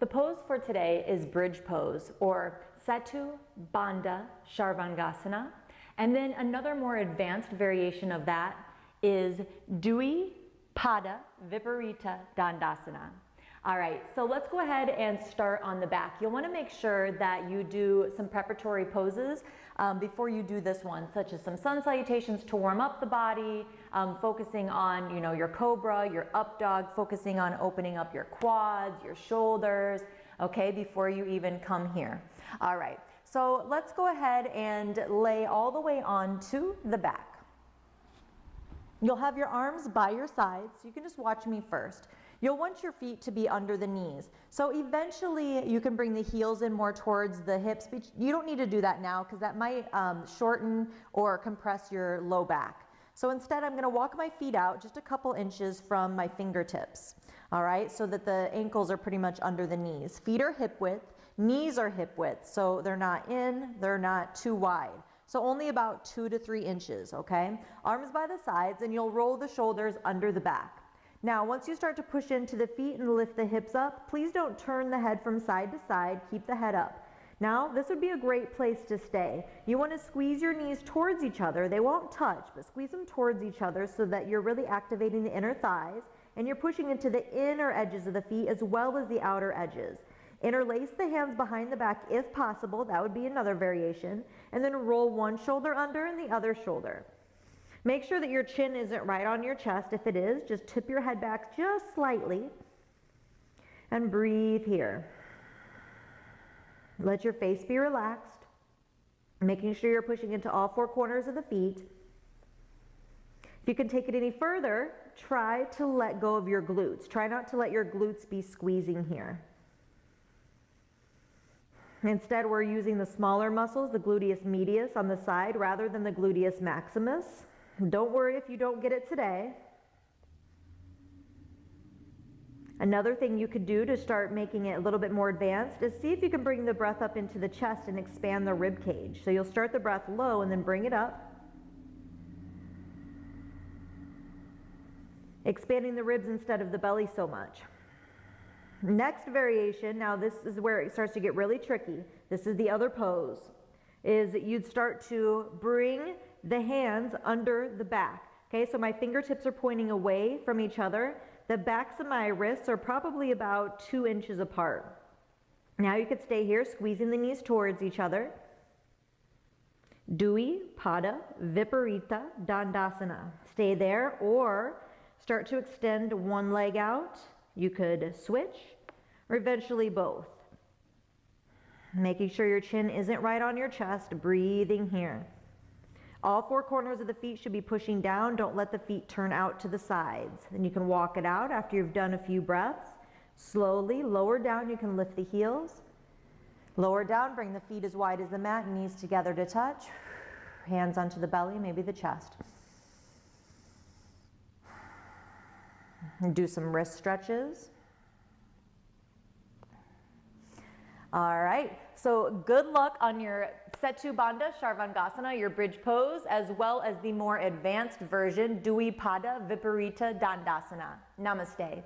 The pose for today is bridge pose, or setu, bandha, sarvangasana. And then another more advanced variation of that is viparita, viparita, dandansana. All right, so let's go ahead and start on the back. You'll want to make sure that you do some preparatory poses before you do this one, such as some sun salutations to warm up the body, focusing on, your cobra, your up dog, focusing on opening up your quads, your shoulders, okay, before you even come here. All right, so let's go ahead and lay all the way onto the back. You'll have your arms by your sides. You can just watch me first. You'll want your feet to be under the knees. So eventually you can bring the heels in more towards the hips, but you don't need to do that now because that might shorten or compress your low back. So instead I'm gonna walk my feet out just a couple inches from my fingertips, all right? So that the ankles are pretty much under the knees. Feet are hip width, knees are hip width, so they're not in, they're not too wide. So only about 2 to 3 inches, okay? Arms by the sides, and you'll roll the shoulders under the back. Now, once you start to push into the feet and lift the hips up, please don't turn the head from side to side. Keep the head up. Now, this would be a great place to stay. You want to squeeze your knees towards each other. They won't touch, but squeeze them towards each other so that you're really activating the inner thighs, and you're pushing into the inner edges of the feet as well as the outer edges. Interlace the hands behind the back if possible. That would be another variation. And then roll one shoulder under and the other shoulder. Make sure that your chin isn't right on your chest. If it is, just tip your head back just slightly and breathe here. Let your face be relaxed, making sure you're pushing into all 4 corners of the feet. If you can take it any further, try to let go of your glutes. Try not to let your glutes be squeezing here. Instead, we're using the smaller muscles, the gluteus medius on the side rather than the gluteus maximus. Don't worry if you don't get it today. Another thing you could do to start making it a little bit more advanced is see if you can bring the breath up into the chest and expand the rib cage. So you'll start the breath low and then bring it up. Expanding the ribs instead of the belly so much. Next variation, now this is where it starts to get really tricky. This is the other pose, is that you'd start to bring the hands under the back. Okay, so my fingertips are pointing away from each other. The backs of my wrists are probably about 2 inches apart. Now you could stay here, squeezing the knees towards each other. Viparita, viparita, dandansana. Stay there or start to extend one leg out. You could switch or eventually both. Making sure your chin isn't right on your chest, breathing here. All 4 corners of the feet should be pushing down. Don't let the feet turn out to the sides. Then you can walk it out after you've done a few breaths. Slowly lower down, you can lift the heels. Lower down, bring the feet as wide as the mat, knees together to touch. Hands onto the belly, maybe the chest. Do some wrist stretches. All right, so good luck on your setu bandha sarvangasana, your bridge pose, as well as the more advanced version, viparita, viparita, dandansana. Namaste.